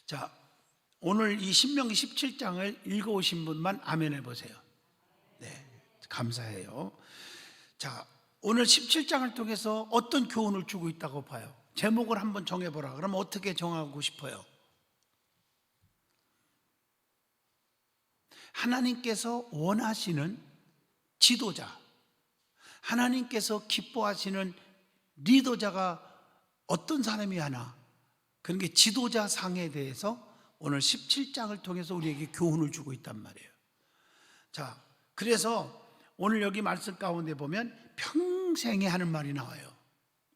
자, 오늘 이 신명기 17장을 읽어오신 분만 아멘 해보세요. 네, 감사해요. 자, 오늘 17장을 통해서 어떤 교훈을 주고 있다고 봐요? 제목을 한번 정해보라. 그러면 어떻게 정하고 싶어요? 하나님께서 원하시는 지도자, 하나님께서 기뻐하시는 리더자가 어떤 사람이 하나, 그런 게 지도자 상에 대해서 오늘 17장을 통해서 우리에게 교훈을 주고 있단 말이에요. 자, 그래서 오늘 여기 말씀 가운데 보면 평생에 하는 말이 나와요.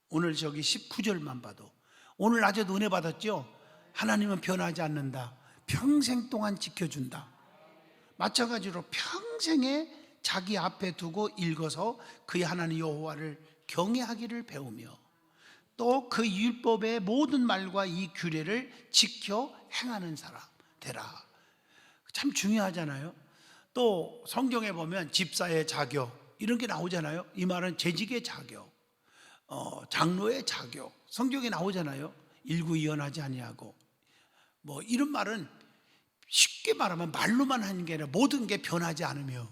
오늘 저기 19절만 봐도, 오늘 낮에도 은혜 받았죠? 하나님은 변하지 않는다. 평생 동안 지켜준다. 마찬가지로 평생에 자기 앞에 두고 읽어서 그의 하나님 여호와를 경외하기를 배우며 또 그 율법의 모든 말과 이 규례를 지켜 행하는 사람 되라. 참 중요하잖아요. 또 성경에 보면 집사의 자격 이런 게 나오잖아요. 이 말은 재직의 자격, 장로의 자격, 성경에 나오잖아요. 일구이연하지 아니하고, 뭐 이런 말은 쉽게 말하면 말로만 하는 게 아니라 모든 게 변하지 않으며,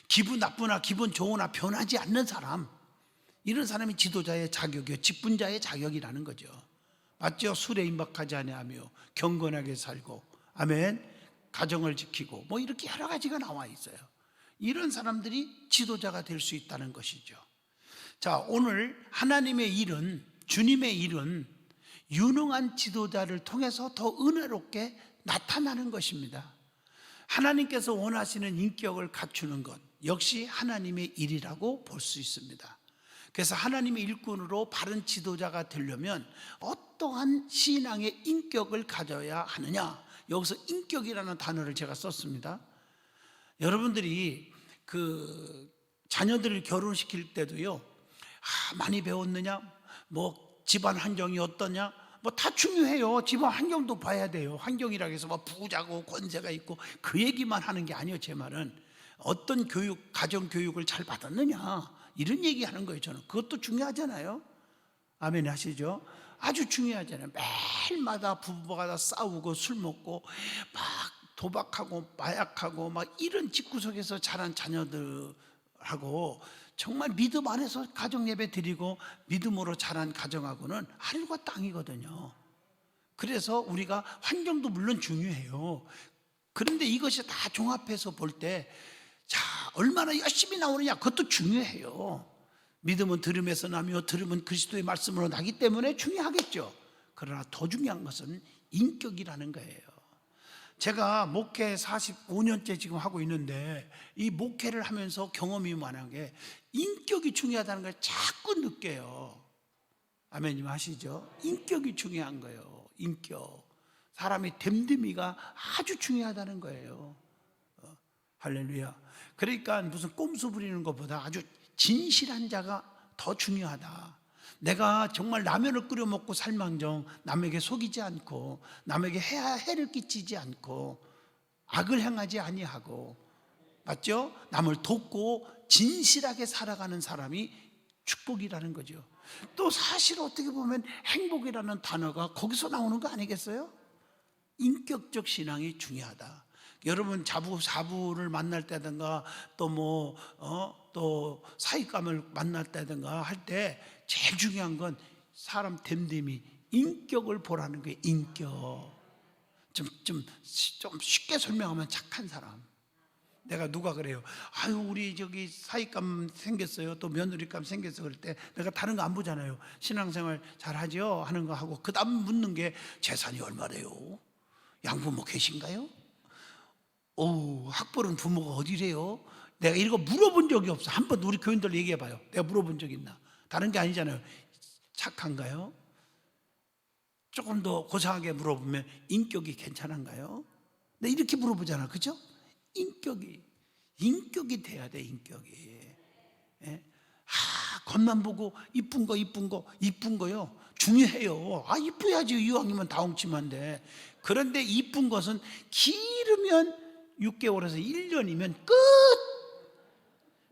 기분 나쁘나 기분 좋으나 변하지 않는 사람, 이런 사람이 지도자의 자격이요, 직분자의 자격이라는 거죠. 맞죠? 술에 임박하지 아니하며 경건하게 살고, 아멘, 가정을 지키고, 뭐 이렇게 여러 가지가 나와 있어요. 이런 사람들이 지도자가 될 수 있다는 것이죠. 자, 오늘 하나님의 일은, 주님의 일은 유능한 지도자를 통해서 더 은혜롭게 나타나는 것입니다. 하나님께서 원하시는 인격을 갖추는 것 역시 하나님의 일이라고 볼 수 있습니다. 그래서 하나님의 일꾼으로 바른 지도자가 되려면 어떠한 신앙의 인격을 가져야 하느냐, 여기서 인격이라는 단어를 제가 썼습니다. 여러분들이 그 자녀들을 결혼시킬 때도요, 많이 배웠느냐, 뭐 집안 환경이 어떠냐, 뭐 다 중요해요. 집안 환경도 봐야 돼요. 환경이라고 해서 뭐 부자고 권세가 있고 그 얘기만 하는 게 아니에요. 제 말은 어떤 교육, 가정 교육을 잘 받았느냐, 이런 얘기하는 거예요. 저는 그것도 중요하잖아요. 아멘 하시죠? 아주 중요하잖아요. 매일마다 부부가 다 싸우고 술 먹고 막 도박하고 마약하고 막 이런 집구석에서 자란 자녀들하고 정말 믿음 안에서 가정 예배 드리고 믿음으로 자란 가정하고는 하늘과 땅이거든요. 그래서 우리가 환경도 물론 중요해요. 그런데 이것이 다 종합해서 볼 때, 자, 얼마나 열심히 나오느냐, 그것도 중요해요. 믿음은 들음에서 나며 들음은 그리스도의 말씀으로 나기 때문에 중요하겠죠. 그러나 더 중요한 것은 인격이라는 거예요. 제가 목회 45년째 지금 하고 있는데 이 목회를 하면서 경험이 많은 게 인격이 중요하다는 걸 자꾸 느껴요. 아멘님 하시죠? 인격이 중요한 거예요. 인격, 사람의 됨됨이가 아주 중요하다는 거예요. 할렐루야. 그러니까 무슨 꼼수 부리는 것보다 아주 진실한 자가 더 중요하다. 내가 정말 라면을 끓여 먹고 살망정 남에게 속이지 않고 남에게 해를 끼치지 않고 악을 행하지 아니하고, 맞죠? 남을 돕고 진실하게 살아가는 사람이 축복이라는 거죠. 또 사실 어떻게 보면 행복이라는 단어가 거기서 나오는 거 아니겠어요? 인격적 신앙이 중요하다. 여러분 사부를 만날 때든가 또 사익감을 만날 때든가 할 때 제일 중요한 건 사람 됨됨이 인격을 보라는 거예요. 인격. 좀 쉽게 설명하면 착한 사람. 내가 누가 그래요, 아유 우리 저기 사익감 생겼어요, 또 며느리감 생겼어, 그럴 때 내가 다른 거 안 보잖아요. 신앙생활 잘하죠 하는 거 하고 그 다음 묻는 게 재산이 얼마래요? 양부모 계신가요? 학벌은 부모가 어디래요? 내가 이런 거 물어본 적이 없어. 한번 우리 교인들 얘기해봐요. 내가 물어본 적 있나? 다른 게 아니잖아요. 착한가요? 조금 더 고상하게 물어보면 인격이 괜찮은가요? 내 이렇게 물어보잖아, 그죠? 인격이 돼야 돼. 인격이. 예? 겉만 보고 이쁜 거요 중요해요. 이뻐야지. 이왕이면 다홍침한데. 그런데 이쁜 것은 기르면 6개월에서 1년이면 끝.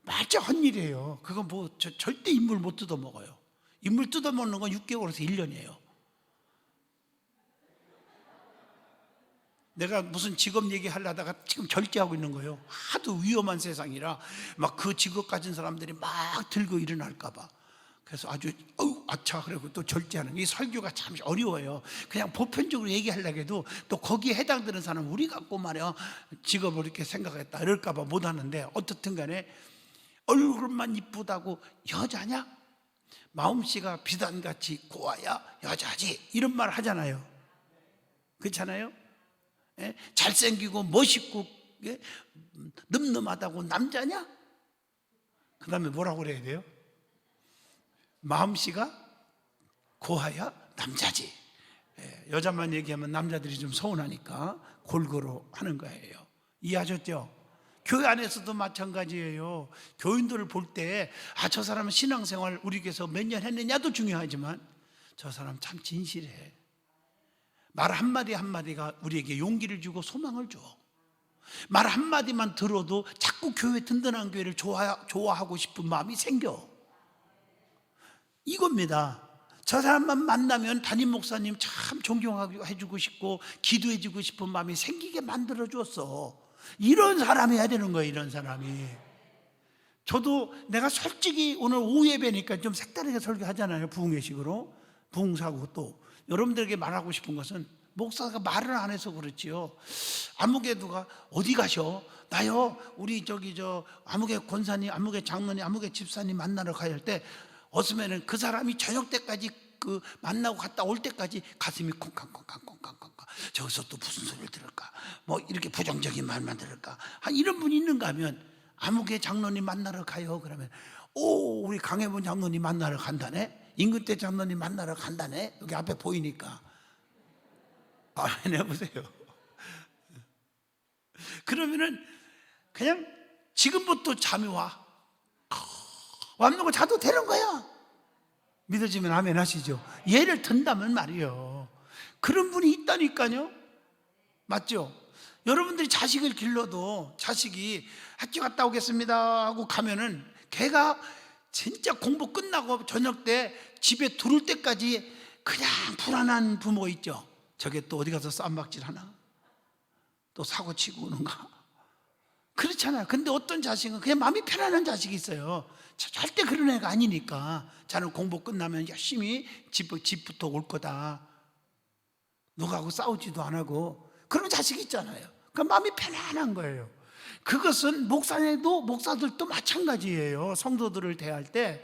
말자 헛일이에요. 그건 뭐 절대 인물 못 뜯어먹어요. 인물 뜯어먹는 건 6개월에서 1년이에요. 내가 무슨 직업 얘기하려다가 지금 절제하고 있는 거예요. 하도 위험한 세상이라 막 그 직업 가진 사람들이 막 들고 일어날까 봐. 그래서 아주 아차 그러고 또 절제하는, 이 설교가 참 어려워요. 그냥 보편적으로 얘기하려고 해도 또 거기에 해당되는 사람 우리 갖고 말이야 직업을 이렇게 생각했다 이럴까 봐 못하는데, 어떻든 간에 얼굴만 이쁘다고 여자냐? 마음씨가 비단같이 고와야 여자지, 이런 말 하잖아요. 그렇잖아요? 예? 잘생기고 멋있고, 예? 늠름하다고 남자냐? 그 다음에 뭐라고 그래야 돼요? 마음씨가 고와야 남자지. 예, 여자만 얘기하면 남자들이 좀 서운하니까 골고루 하는 거예요. 이해하셨죠? 교회 안에서도 마찬가지예요. 교인들을 볼 때 저 사람은 신앙생활 우리 교회에서 몇 년 했느냐도 중요하지만 저 사람 참 진실해. 말 한마디 한마디가 우리에게 용기를 주고 소망을 줘. 말 한마디만 들어도 자꾸 교회, 든든한 교회를 좋아하고 싶은 마음이 생겨. 이겁니다. 저 사람만 만나면 담임 목사님 참 존경해주고 싶고 기도해주고 싶은 마음이 생기게 만들어줬어. 이런 사람이 해야 되는 거예요. 이런 사람이. 저도 내가 솔직히 오늘 오후 예배니까 좀 색다르게 설교하잖아요. 부흥회식으로, 부흥사고. 또 여러분들에게 말하고 싶은 것은, 목사가 말을 안 해서 그렇지요, 아무개 누가 어디 가셔? 나요 우리 아무개 권사님, 아무개 장로님, 아무개 집사님 만나러 가야 할 때 어쩌면은 그 사람이 저녁 때까지 그 만나고 갔다 올 때까지 가슴이 콩캉콩캉콩캉콩, 저기서 또 무슨 소리를 들을까, 뭐 이렇게 부정적인 말만 들을까, 이런 분이 있는가 하면, 아무개 장로님 만나러 가요 그러면 우리 강혜본 장로님 만나러 간다네, 임근태 장로님 만나러 간다네, 여기 앞에 보이니까 아멘 해보세요. 그러면은 그냥 지금부터 잠이 왔는 거 자도 되는 거야. 믿어지면 아멘 하시죠. 예를 든다면 말이요, 그런 분이 있다니까요. 맞죠? 여러분들이 자식을 길러도 자식이 학교 갔다 오겠습니다 하고 가면은 걔가 진짜 공부 끝나고 저녁 때 집에 들어올 때까지 그냥 불안한 부모 있죠. 저게 또 어디 가서 쌈박질 하나? 또 사고 치고 오는가? 그렇잖아요. 근데 어떤 자식은 그냥 마음이 편안한 자식이 있어요. 절대 그런 애가 아니니까. 자는 공부 끝나면 열심히 집부터 올 거다, 누구하고 싸우지도 안 하고, 그런 자식이 있잖아요. 그 마음이 편안한 거예요. 그것은 목사들도 마찬가지예요. 성도들을 대할 때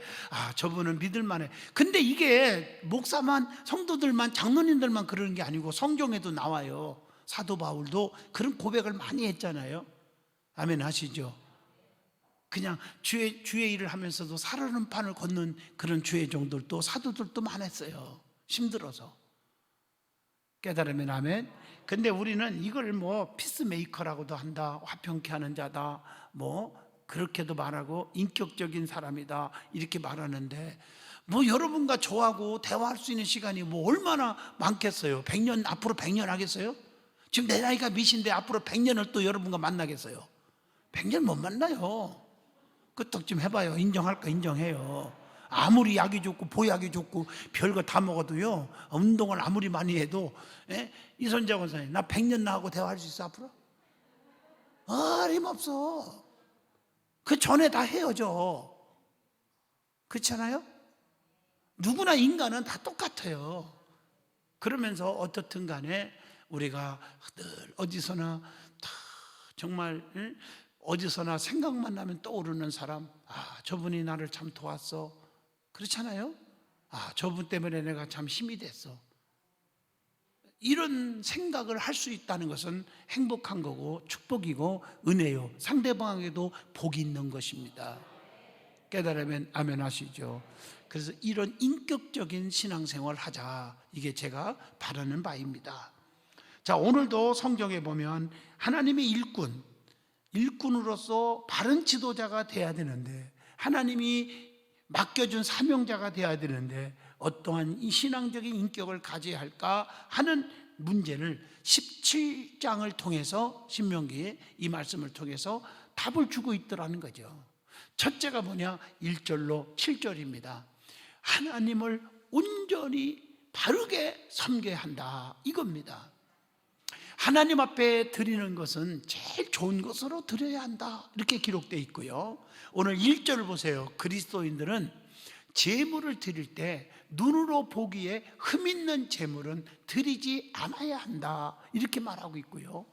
저분은 믿을만해. 근데 이게 목사만, 성도들만, 장로님들만 그러는 게 아니고 성경에도 나와요. 사도 바울도 그런 고백을 많이 했잖아요. 아멘 하시죠? 그냥 주의 일을 하면서도 살아는 판을 걷는 그런 주의 종들도, 사도들도 많았어요. 힘들어서. 깨달으면 아멘. 근데 우리는 이걸 뭐 피스메이커라고도 한다, 화평케 하는 자다, 뭐 그렇게도 말하고 인격적인 사람이다 이렇게 말하는데, 뭐 여러분과 저하고 대화할 수 있는 시간이 뭐 얼마나 많겠어요? 100년, 앞으로 100년 하겠어요? 지금 내 나이가 몇인데 앞으로 100년을 또 여러분과 만나겠어요? 100년 못 만나요. 끄떡 좀 해봐요. 인정할까? 인정해요. 아무리 약이 좋고 보약이 좋고 별거 다 먹어도요, 운동을 아무리 많이 해도, 이선자 권사님, 나 100년 나하고 대화할 수 있어 앞으로? 어림없어. 그 전에 다 헤어져. 그렇잖아요? 누구나 인간은 다 똑같아요. 그러면서 어떻든 간에 우리가 늘 어디서나 다 정말 어디서나 생각만 나면 떠오르는 사람, 저분이 나를 참 도왔어. 그렇잖아요? 저분 때문에 내가 참 힘이 됐어. 이런 생각을 할 수 있다는 것은 행복한 거고 축복이고 은혜요. 상대방에게도 복이 있는 것입니다. 깨달으면 아멘 하시죠. 그래서 이런 인격적인 신앙생활 하자, 이게 제가 바라는 바입니다. 자, 오늘도 성경에 보면 하나님의 일꾼으로서 바른 지도자가 돼야 되는데, 하나님이 맡겨준 사명자가 돼야 되는데 어떠한 이 신앙적인 인격을 가져야 할까 하는 문제를 17장을 통해서, 신명기의 이 말씀을 통해서 답을 주고 있더라는 거죠. 첫째가 뭐냐? 1절로 7절입니다. 하나님을 온전히 바르게 섬겨야 한다, 이겁니다. 하나님 앞에 드리는 것은 제일 좋은 것으로 드려야 한다, 이렇게 기록되어 있고요. 오늘 1절 보세요. 그리스도인들은 제물을 드릴 때 눈으로 보기에 흠있는 제물은 드리지 않아야 한다, 이렇게 말하고 있고요.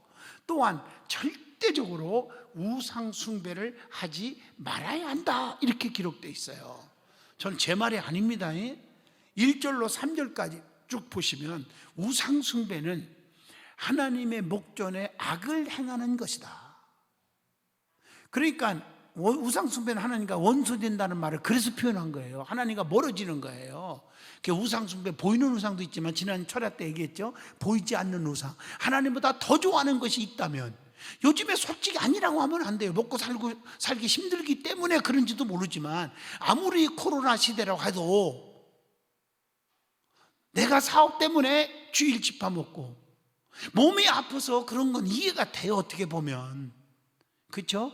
또한 절대적으로 우상 숭배를 하지 말아야 한다, 이렇게 기록되어 있어요. 전 제 말이 아닙니다. 1절로 3절까지 쭉 보시면 우상 숭배는 하나님의 목전에 악을 행하는 것이다. 그러니까 우상 숭배는 하나님과 원수된다는 말을 그래서 표현한 거예요. 하나님과 멀어지는 거예요. 우상 숭배, 보이는 우상도 있지만 지난 철야 때 얘기했죠. 보이지 않는 우상, 하나님보다 더 좋아하는 것이 있다면, 요즘에 솔직히 아니라고 하면 안 돼요. 먹고 살기 힘들기 때문에 그런지도 모르지만, 아무리 코로나 시대라고 해도 내가 사업 때문에 주일 집밥 먹고 몸이 아파서 그런 건 이해가 돼요, 어떻게 보면. 그렇죠?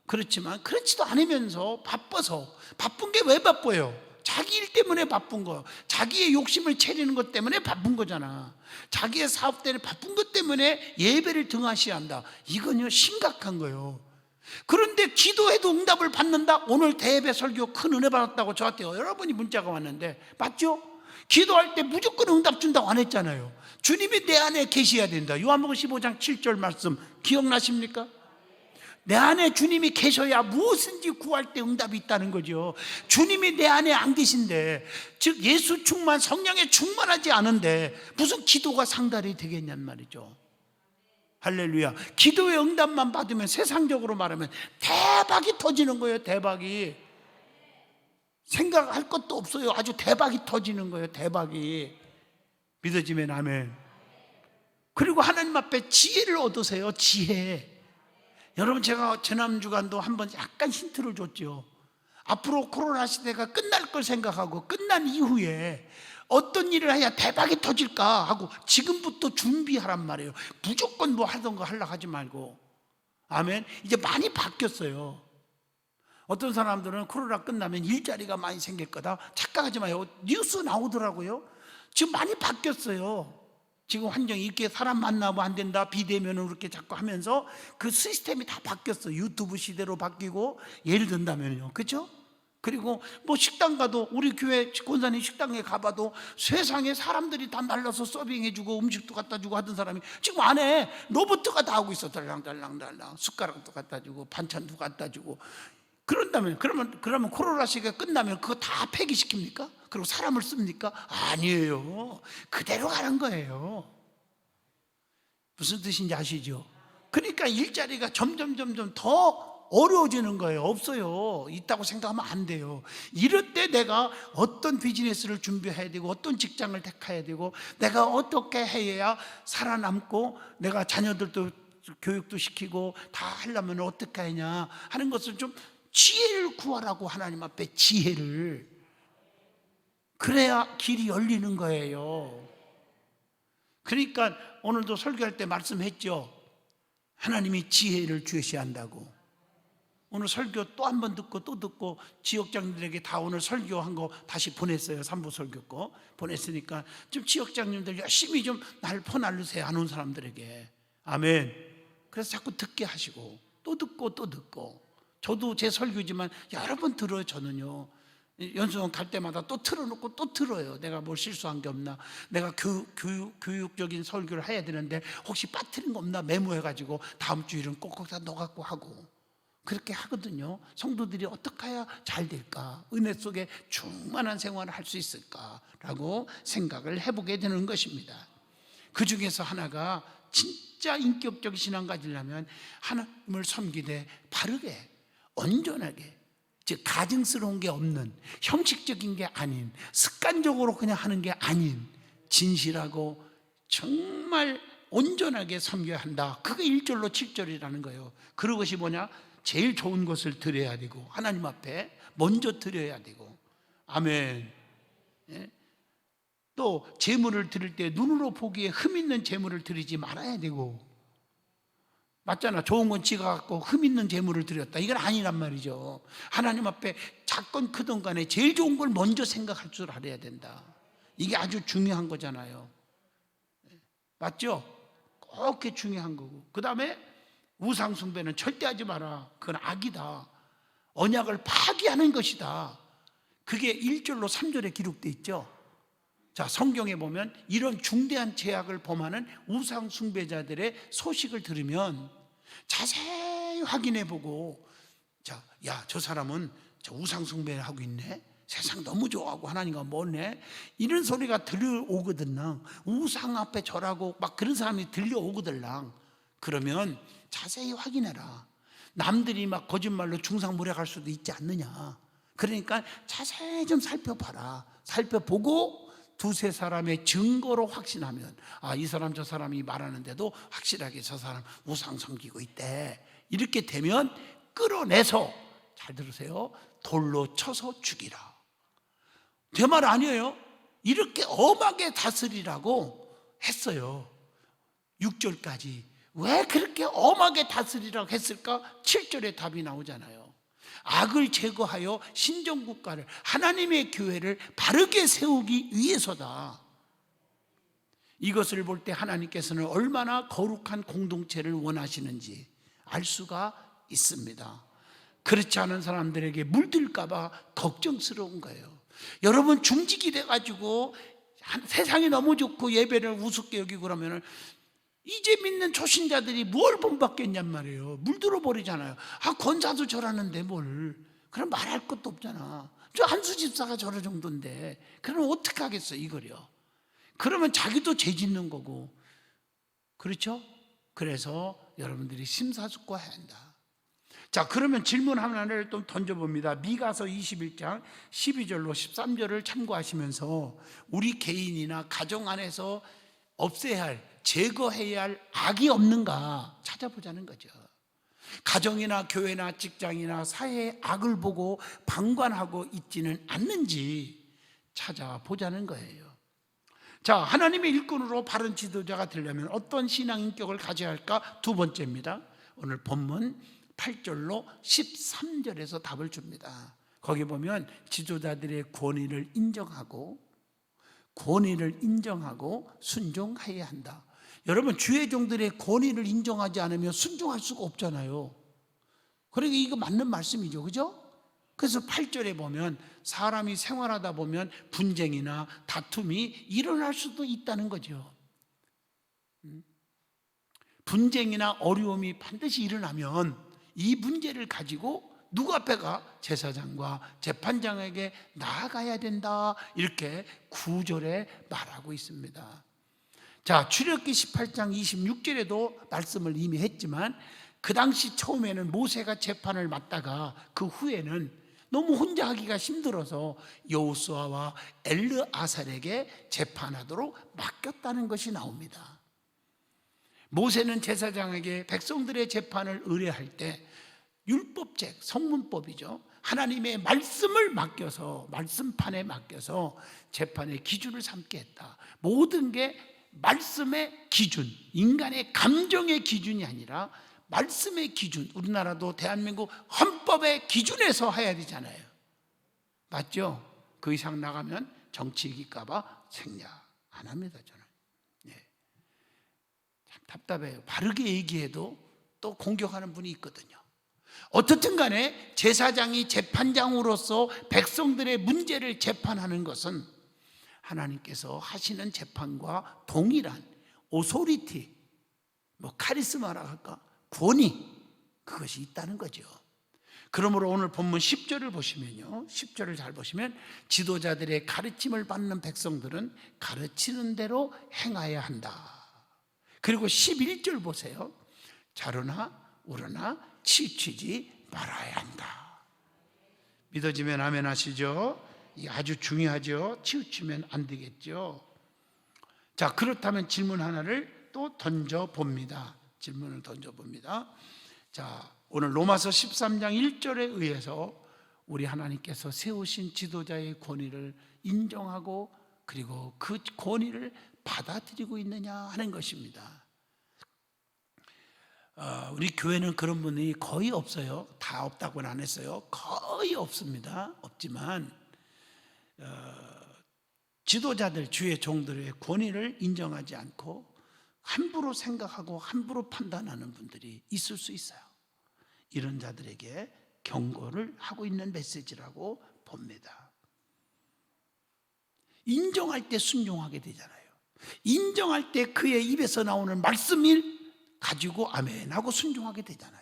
그렇지만 그렇지도 않으면서 바빠서, 바쁜 게 왜 바빠요? 자기 일 때문에 바쁜 거, 자기의 욕심을 채리는 것 때문에 바쁜 거잖아. 자기의 사업 때문에 바쁜 것 때문에 예배를 등하시야 한다. 이건요 심각한 거예요. 그런데 기도해도 응답을 받는다. 오늘 대예배 설교 큰 은혜 받았다고 저한테 여러분이 문자가 왔는데 맞죠? 기도할 때 무조건 응답 준다고 안 했잖아요. 주님이 내 안에 계셔야 된다. 요한복음 15장 7절 말씀 기억나십니까? 내 안에 주님이 계셔야 무엇인지 구할 때 응답이 있다는 거죠. 주님이 내 안에 안 계신데, 즉 예수 충만, 성령에 충만하지 않은데 무슨 기도가 상달이 되겠냔 말이죠. 할렐루야. 기도의 응답만 받으면 세상적으로 말하면 대박이 터지는 거예요. 대박이. 생각할 것도 없어요. 아주 대박이 터지는 거예요. 대박이. 믿어지면 아멘. 그리고 하나님 앞에 지혜를 얻으세요. 지혜. 여러분, 제가 지난주간도 한번 약간 힌트를 줬죠. 앞으로 코로나 시대가 끝날 걸 생각하고 끝난 이후에 어떤 일을 해야 대박이 터질까 하고 지금부터 준비하란 말이에요. 무조건 뭐 하던 거 하려고 하지 말고. 아멘. 이제 많이 바뀌었어요. 어떤 사람들은 코로나 끝나면 일자리가 많이 생길 거다, 착각하지 마요. 뉴스 나오더라고요. 지금 많이 바뀌었어요. 지금 환경이 이렇게 사람 만나면 안 된다, 비대면으로 이렇게 자꾸 하면서 그 시스템이 다 바뀌었어요. 유튜브 시대로 바뀌고, 예를 든다면요, 그렇죠? 그리고 뭐 식당 가도, 우리 교회 권사님 식당에 가봐도 세상에 사람들이 다 날라서 서빙해주고 음식도 갖다 주고 하던 사람이 지금 안에 로봇가 다 하고 있어. 달랑달랑달랑 숟가락도 갖다 주고 반찬도 갖다 주고. 그런다면 그러면 코로나 시기가 끝나면 그거 다 폐기시킵니까? 그리고 사람을 씁니까? 아니에요. 그대로 가는 거예요. 무슨 뜻인지 아시죠? 그러니까 일자리가 점점 더 어려워지는 거예요. 없어요. 있다고 생각하면 안 돼요. 이럴 때 내가 어떤 비즈니스를 준비해야 되고, 어떤 직장을 택해야 되고, 내가 어떻게 해야 살아남고 내가 자녀들도 교육도 시키고 다 하려면 어떻게 하냐 하는 것을 좀 지혜를 구하라고, 하나님 앞에 지혜를. 그래야 길이 열리는 거예요. 그러니까 오늘도 설교할 때 말씀했죠. 하나님이 지혜를 주셔야 한다고. 오늘 설교 또 한 번 듣고 또 듣고 지역장님들에게 다 오늘 설교한 거 다시 보냈어요. 3부 설교 거 보냈으니까 좀 지역장님들 열심히 좀 날 퍼날르세요. 안 온 사람들에게. 아멘. 그래서 자꾸 듣게 하시고 또 듣고 또 듣고. 저도 제 설교지만 여러 번 들어요. 저는요, 연수원 갈 때마다 또 틀어놓고 또 들어요. 내가 뭘 실수한 게 없나, 내가 교육적인 설교를 해야 되는데 혹시 빠뜨린 거 없나 메모해가지고 다음 주일은 꼭꼭 다 넣어갖고 하고 그렇게 하거든요. 성도들이 어떻게 해야 잘 될까, 은혜 속에 충만한 생활을 할 수 있을까라고 생각을 해보게 되는 것입니다. 그 중에서 하나가, 진짜 인격적인 신앙 가지려면 하나님을 섬기되 바르게 온전하게, 즉 가증스러운 게 없는, 형식적인 게 아닌, 습관적으로 그냥 하는 게 아닌 진실하고 정말 온전하게 섬겨야 한다. 그게 1절로 7절이라는 거예요. 그것이 뭐냐? 제일 좋은 것을 드려야 되고, 하나님 앞에 먼저 드려야 되고. 아멘. 또 제물을 드릴 때 눈으로 보기에 흠 있는 제물을 드리지 말아야 되고. 맞잖아. 좋은 건 지가 갖고 흠 있는 제물을 드렸다, 이건 아니란 말이죠. 하나님 앞에 작건 크든 간에 제일 좋은 걸 먼저 생각할 줄 알아야 된다. 이게 아주 중요한 거잖아요. 맞죠? 그렇게 중요한 거고, 그 다음에 우상 숭배는 절대 하지 마라. 그건 악이다. 언약을 파기하는 것이다. 그게 1절로 3절에 기록되어 있죠. 자, 성경에 보면 이런 중대한 죄악을 범하는 우상 숭배자들의 소식을 들으면 자세히 확인해 보고, 자, 야, 저 사람은 저 우상 숭배하고 있네. 세상 너무 좋아하고 하나님과 멀네. 이런 소리가 들려오거든요. 우상 앞에 절하고 막 그런 사람이 들려오거든요. 그러면 자세히 확인해라. 남들이 막 거짓말로 중상모략할 수도 있지 않느냐. 그러니까 자세히 좀 살펴봐라. 살펴보고 두세 사람의 증거로 확신하면, 아, 이 사람 저 사람이 말하는데도 확실하게 저 사람 우상 섬기고 있대. 이렇게 되면 끌어내서, 잘 들으세요, 돌로 쳐서 죽이라. 제 말 아니에요. 이렇게 엄하게 다스리라고 했어요. 6절까지. 왜 그렇게 엄하게 다스리라고 했을까? 7절에 답이 나오잖아요. 악을 제거하여 신정국가를, 하나님의 교회를 바르게 세우기 위해서다. 이것을 볼 때 하나님께서는 얼마나 거룩한 공동체를 원하시는지 알 수가 있습니다. 그렇지 않은 사람들에게 물들까 봐 걱정스러운 거예요. 여러분, 중직이 돼가지고 세상이 너무 좋고 예배를 우습게 여기고 그러면 이제 믿는 초신자들이 뭘 본받겠냔 말이에요. 물들어 버리잖아요. 아, 권사도 저라는데 뭘. 그럼 말할 것도 없잖아. 저 한수 집사가 저럴 정도인데. 그럼 어떻게 하겠어, 이거요. 그러면 자기도 죄 짓는 거고. 그렇죠? 그래서 여러분들이 심사숙고해야 한다. 자, 그러면 질문 하나를 또 던져봅니다. 미가서 21장 12절로 13절을 참고하시면서 우리 개인이나 가정 안에서 없애야 할, 제거해야 할 악이 없는가 찾아보자는 거죠. 가정이나 교회나 직장이나 사회의 악을 보고 방관하고 있지는 않는지 찾아보자는 거예요. 자, 하나님의 일꾼으로 바른 지도자가 되려면 어떤 신앙 인격을 가져야 할까? 두 번째입니다. 오늘 본문 8절로 13절에서 답을 줍니다. 거기 보면 지도자들의 권위를 인정하고 순종해야 한다. 여러분, 주의 종들의 권위를 인정하지 않으면 순종할 수가 없잖아요. 그러니까 이거 맞는 말씀이죠, 그죠? 그래서 8절에 보면 사람이 생활하다 보면 분쟁이나 다툼이 일어날 수도 있다는 거죠. 분쟁이나 어려움이 반드시 일어나면 이 문제를 가지고 누구 앞에 가? 제사장과 재판장에게 나아가야 된다. 이렇게 9절에 말하고 있습니다. 자, 출애굽기 18장 26절에도 말씀을 이미 했지만 그 당시 처음에는 모세가 재판을 맡다가 그 후에는 너무 혼자 하기가 힘들어서 여호수아와 엘르아살에게 재판하도록 맡겼다는 것이 나옵니다. 모세는 제사장에게 백성들의 재판을 의뢰할 때 율법책, 성문법이죠. 하나님의 말씀을 맡겨서, 말씀판에 맡겨서 재판의 기준을 삼게 했다. 모든 게 말씀의 기준, 인간의 감정의 기준이 아니라 말씀의 기준. 우리나라도 대한민국 헌법의 기준에서 해야 되잖아요. 맞죠? 그 이상 나가면 정치 이길까봐 생략 안 합니다, 저는. 답답해요. 바르게 얘기해도 또 공격하는 분이 있거든요. 어떻든 간에 제사장이 재판장으로서 백성들의 문제를 재판하는 것은 하나님께서 하시는 재판과 동일한 오소리티, 카리스마라 할까? 권위, 그것이 있다는 거죠. 그러므로 오늘 본문 10절을 보시면요, 10절을 잘 보시면 지도자들의 가르침을 받는 백성들은 가르치는 대로 행해야 한다. 그리고 11절 보세요. 자르나 우러나 치우치지 말아야 한다. 믿어지면 아멘 하시죠? 이게 아주 중요하죠. 치우치면 안 되겠죠. 자, 그렇다면 질문 하나를 또 던져봅니다. 질문을 던져봅니다. 자, 오늘 로마서 13장 1절에 의해서 우리 하나님께서 세우신 지도자의 권위를 인정하고 그리고 그 권위를 받아들이고 있느냐 하는 것입니다. 우리 교회는 그런 분이 거의 없어요. 다 없다고는 안 했어요. 거의 없습니다. 없지만 지도자들, 주의 종들의 권위를 인정하지 않고 함부로 생각하고 함부로 판단하는 분들이 있을 수 있어요. 이런 자들에게 경고를 하고 있는 메시지라고 봅니다. 인정할 때 순종하게 되잖아요. 인정할 때 그의 입에서 나오는 말씀을 가지고 아멘 하고 순종하게 되잖아요.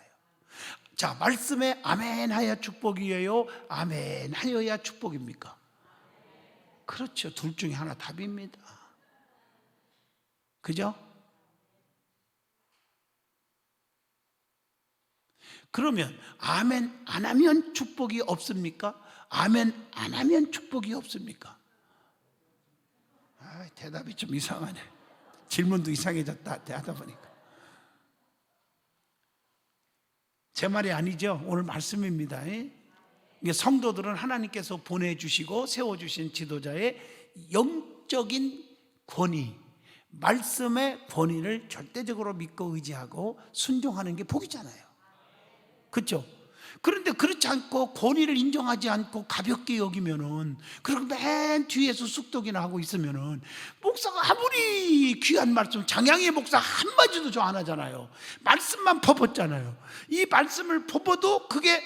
자, 말씀에 아멘 하여 축복이에요, 아멘 하여야 축복입니까? 그렇죠. 둘 중에 하나 답입니다. 그죠? 그러면 아멘 안 하면 축복이 없습니까? 아멘 안 하면 축복이 없습니까? 대답이 좀 이상하네. 질문도 이상해졌다 하다 보니까. 제 말이 아니죠. 오늘 말씀입니다. 성도들은 하나님께서 보내주시고 세워주신 지도자의 영적인 권위, 말씀의 권위를 절대적으로 믿고 의지하고 순종하는 게 복이잖아요. 그렇죠? 그런데 그렇지 않고 권위를 인정하지 않고 가볍게 여기면은, 그리고 맨 뒤에서 쑥덕이나 하고 있으면은, 목사가 아무리 귀한 말씀, 장양의 목사 한마디도 저 안 하잖아요. 말씀만 퍼붓잖아요. 이 말씀을 퍼봐도 그게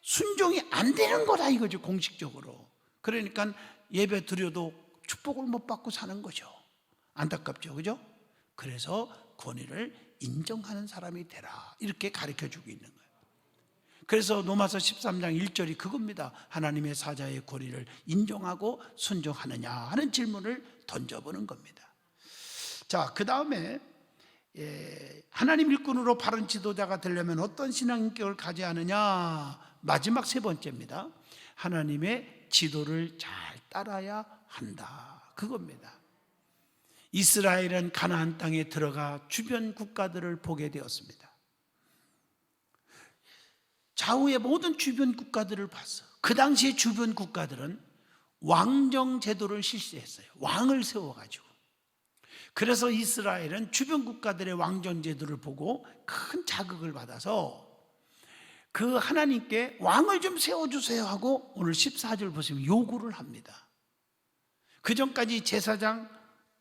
순종이 안 되는 거다 이거죠, 공식적으로. 그러니까 예배 드려도 축복을 못 받고 사는 거죠. 안타깝죠, 그죠? 그래서 권위를 인정하는 사람이 되라, 이렇게 가르쳐 주고 있는 거예요. 그래서 로마서 13장 1절이 그겁니다. 하나님의 사자의 권위를 인정하고 순종하느냐 하는 질문을 던져보는 겁니다. 자, 그 다음에 하나님 일꾼으로 바른 지도자가 되려면 어떤 신앙 인격을 가져야 하느냐, 마지막 세 번째입니다. 하나님의 지도를 잘 따라야 한다, 그겁니다. 이스라엘은 가나안 땅에 들어가 주변 국가들을 보게 되었습니다. 좌우의 모든 주변 국가들을 봤어. 그 당시에 주변 국가들은 왕정 제도를 실시했어요. 왕을 세워가지고. 그래서 이스라엘은 주변 국가들의 왕정 제도를 보고 큰 자극을 받아서 그 하나님께 왕을 좀 세워주세요 하고 오늘 14절 보시면 요구를 합니다. 그 전까지 제사장,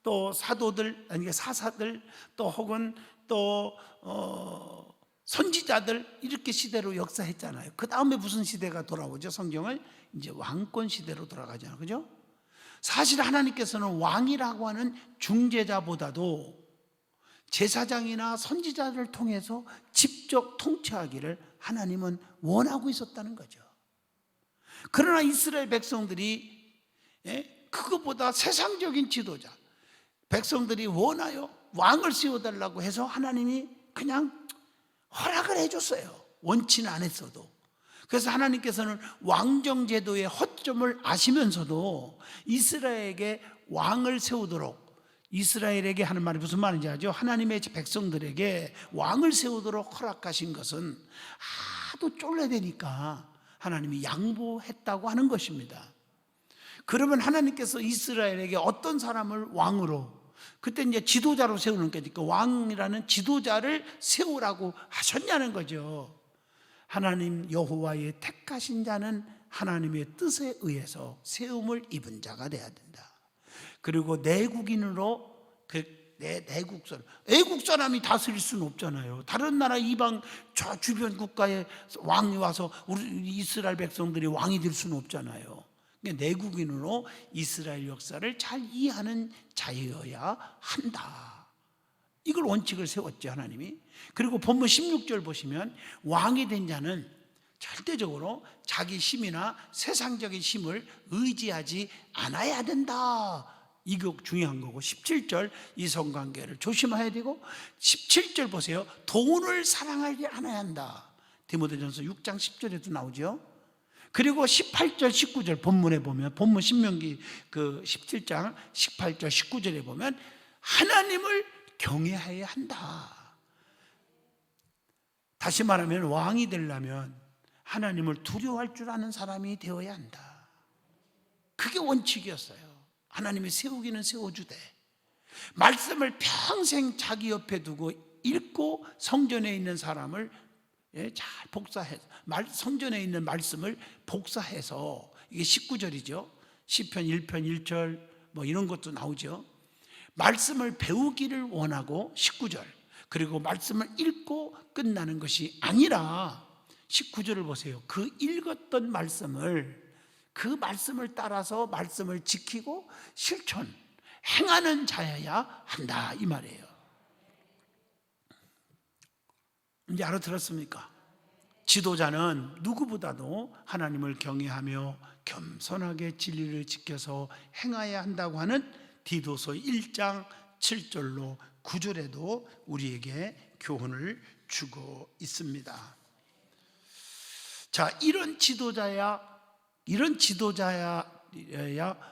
또 사도들, 아니 사사들, 또 혹은 또 선지자들, 이렇게 시대로 역사했잖아요. 그 다음에 무슨 시대가 돌아오죠? 성경을 이제 왕권 시대로 돌아가잖아요. 그죠? 사실 하나님께서는 왕이라고 하는 중재자보다도 제사장이나 선지자를 통해서 직접 통치하기를 하나님은 원하고 있었다는 거죠. 그러나 이스라엘 백성들이 그것보다 세상적인 지도자, 백성들이 원하여 왕을 세워달라고 해서 하나님이 그냥 허락을 해줬어요. 원치는 안 했어도. 그래서 하나님께서는 왕정제도의 허점을 아시면서도 이스라엘에게 왕을 세우도록, 이스라엘에게 하는 말이 무슨 말인지 아죠? 하나님의 백성들에게 왕을 세우도록 허락하신 것은 하도 쫄래대니까 하나님이 양보했다고 하는 것입니다. 그러면 하나님께서 이스라엘에게 어떤 사람을 왕으로, 그때 이제 지도자로 세우는 거니까 왕이라는 지도자를 세우라고 하셨냐는 거죠. 하나님 여호와의 택하신 자는 하나님의 뜻에 의해서 세움을 입은 자가 돼야 된다. 그리고 내국인으로, 내국 사람, 애국 사람이 다스릴 수는 없잖아요. 다른 나라 이방 저 주변 국가에 왕이 와서 우리 이스라엘 백성들이 왕이 될 수는 없잖아요. 내국인으로 이스라엘 역사를 잘 이해하는 자여야 한다. 이걸 원칙을 세웠죠, 하나님이. 그리고 본문 16절 보시면 왕이 된 자는 절대적으로 자기 힘이나 세상적인 힘을 의지하지 않아야 된다. 이거 중요한 거고, 17절 이성관계를 조심해야 되고, 17절 보세요. 돈을 사랑하지 않아야 한다. 디모데전서 6장 10절에도 나오죠. 그리고 18절 19절 본문에 보면, 본문 신명기 그 17장 18절 19절에 보면 하나님을 경외해야 한다. 다시 말하면 왕이 되려면 하나님을 두려워할 줄 아는 사람이 되어야 한다. 그게 원칙이었어요. 하나님이 세우기는 세워주되 말씀을 평생 자기 옆에 두고 읽고 성전에 있는 사람을 잘 복사해서, 성전에 있는 말씀을 복사해서, 이게 19절이죠. 시편 1편 1절 뭐 이런 것도 나오죠. 말씀을 배우기를 원하고 19절, 그리고 말씀을 읽고 끝나는 것이 아니라 19절을 보세요. 그 읽었던 말씀을, 그 말씀을 따라서 말씀을 지키고 실천, 행하는 자여야 한다, 이 말이에요. 이제 알아들었습니까? 지도자는 누구보다도 하나님을 경외하며 겸손하게 진리를 지켜서 행해야 한다고 하는 디도서 1장 7절로 9절에도 우리에게 교훈을 주고 있습니다. 자, 이런 지도자야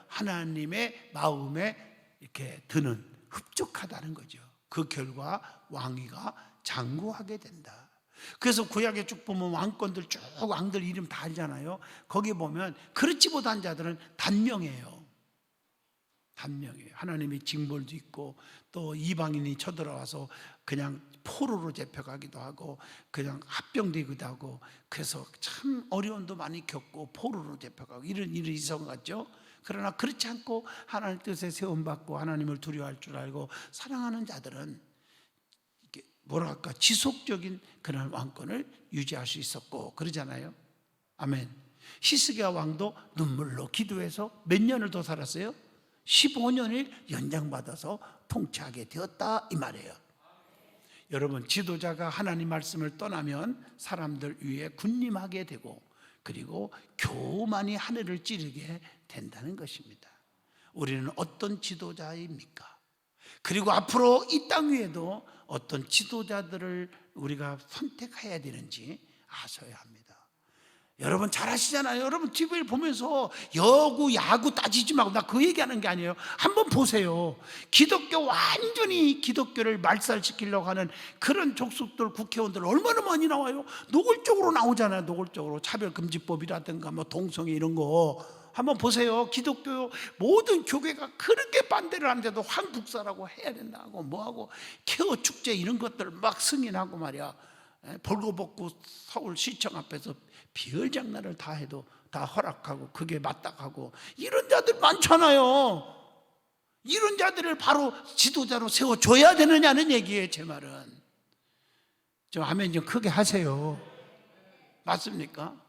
하나님의 마음에 이렇게 드는, 흡족하다는 거죠. 그 결과 왕위가 장구하게 된다. 그래서 구약에 쭉 보면 왕권들 쭉 왕들 이름 다 알잖아요. 거기 보면 그렇지 못한 자들은 단명해요. 하나님의 징벌도 있고, 또 이방인이 쳐들어와서 그냥 포로로 잡혀가기도 하고 그냥 합병되기도 하고, 그래서 참 어려움도 많이 겪고 포로로 잡혀가고 이런 일이 있어갔죠. 그러나 그렇지 않고 하나님 뜻에 세움받고 하나님을 두려워할 줄 알고 사랑하는 자들은 뭐랄까 지속적인 그런 왕권을 유지할 수 있었고 그러잖아요. 아멘. 히스기야 왕도 눈물로 기도해서 몇 년을 더 살았어요? 15년을 연장받아서 통치하게 되었다, 이 말이에요. 여러분, 지도자가 하나님 말씀을 떠나면 사람들 위에 군림하게 되고, 그리고 교만이 하늘을 찌르게 된다는 것입니다. 우리는 어떤 지도자입니까? 그리고 앞으로 이 땅 위에도 어떤 지도자들을 우리가 선택해야 되는지 아셔야 합니다. 여러분 잘 아시잖아요. 여러분 TV를 보면서 여구 야구 따지지 말고, 나 그 얘기하는 게 아니에요. 한번 보세요. 기독교, 완전히 기독교를 말살시키려고 하는 그런 족속들, 국회의원들 얼마나 많이 나와요. 노골적으로 나오잖아요. 노골적으로 차별금지법이라든가 뭐 동성애 이런 거 한번 보세요. 기독교 모든 교회가 그렇게 반대를 하는데도 황북사라고 해야 된다고 뭐하고 케어 축제 이런 것들 막 승인하고 말이야. 벌거벗고 서울시청 앞에서 비열장난을 다 해도 다 허락하고 그게 마땅하고, 이런 자들 많잖아요. 이런 자들을 바로 지도자로 세워줘야 되느냐는 얘기예요. 제 말은 좀 아멘 좀 크게 하세요. 맞습니까?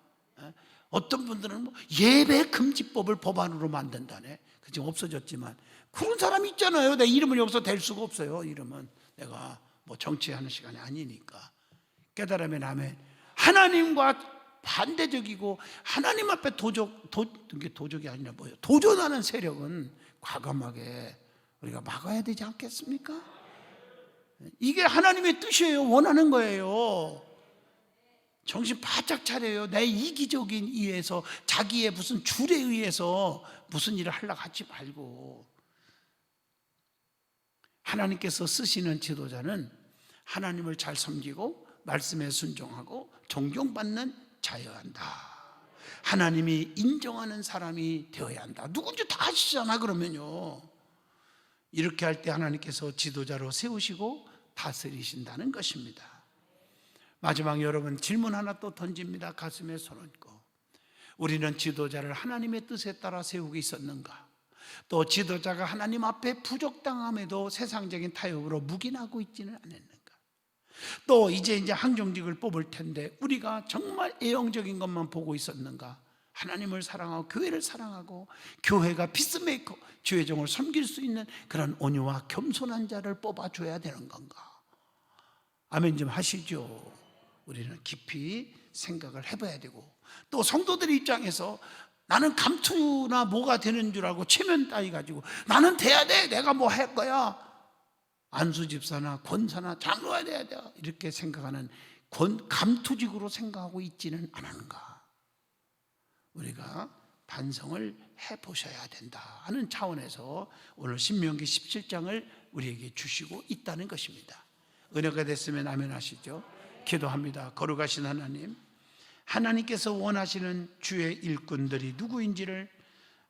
어떤 분들은 뭐 예배 금지법을 법안으로 만든다네. 그 지금 없어졌지만 그런 사람이 있잖아요. 내 이름은 여기서 댈 수가 없어요. 이름은 내가 뭐 정치하는 시간이 아니니까. 깨달으면 아멘. 하나님과 반대적이고 하나님 앞에 도적이 아니라 뭐예요? 도전하는 세력은 과감하게 우리가 막아야 되지 않겠습니까? 이게 하나님의 뜻이에요. 원하는 거예요. 정신 바짝 차려요. 내 이기적인 이유에서, 자기의 무슨 줄에 의해서 무슨 일을 하려고 하지 말고, 하나님께서 쓰시는 지도자는 하나님을 잘 섬기고 말씀에 순종하고 존경받는 자여야 한다. 하나님이 인정하는 사람이 되어야 한다. 누군지 다 아시잖아. 그러면요, 이렇게 할 때 하나님께서 지도자로 세우시고 다스리신다는 것입니다. 마지막 여러분 질문 하나 또 던집니다. 가슴에 손 얹고, 우리는 지도자를 하나님의 뜻에 따라 세우고 있었는가? 또 지도자가 하나님 앞에 부족당함에도 세상적인 타협으로 묵인하고 있지는 않았는가? 또 이제 항정직을 뽑을 텐데 우리가 정말 애용적인 것만 보고 있었는가? 하나님을 사랑하고 교회를 사랑하고 교회가 피스메이커, 주의 종을 섬길 수 있는 그런 온유와 겸손한 자를 뽑아줘야 되는 건가? 아멘 좀 하시죠. 우리는 깊이 생각을 해봐야 되고, 또 성도들의 입장에서 나는 감투나 뭐가 되는 줄 알고 체면 따위 가지고 나는 돼야 돼, 내가 뭐 할 거야, 안수 집사나 권사나 장로가 돼야 돼, 이렇게 생각하는 감투직으로 생각하고 있지는 않은가? 우리가 반성을 해보셔야 된다 하는 차원에서 오늘 신명기 17장을 우리에게 주시고 있다는 것입니다. 은혜가 됐으면 아멘 하시죠. 기도합니다. 거룩하신 하나님, 하나님께서 원하시는 주의 일꾼들이 누구인지를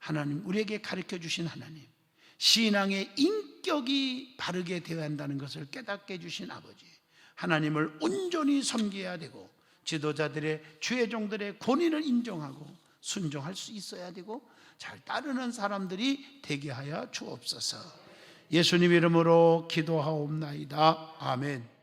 하나님 우리에게 가르쳐 주신 하나님, 신앙의 인격이 바르게 되어야 한다는 것을 깨닫게 해주신 아버지, 하나님을 온전히 섬겨야 되고 지도자들의 주의 종들의 권위를 인정하고 순종할 수 있어야 되고 잘 따르는 사람들이 되게 하여 주옵소서. 예수님 이름으로 기도하옵나이다. 아멘.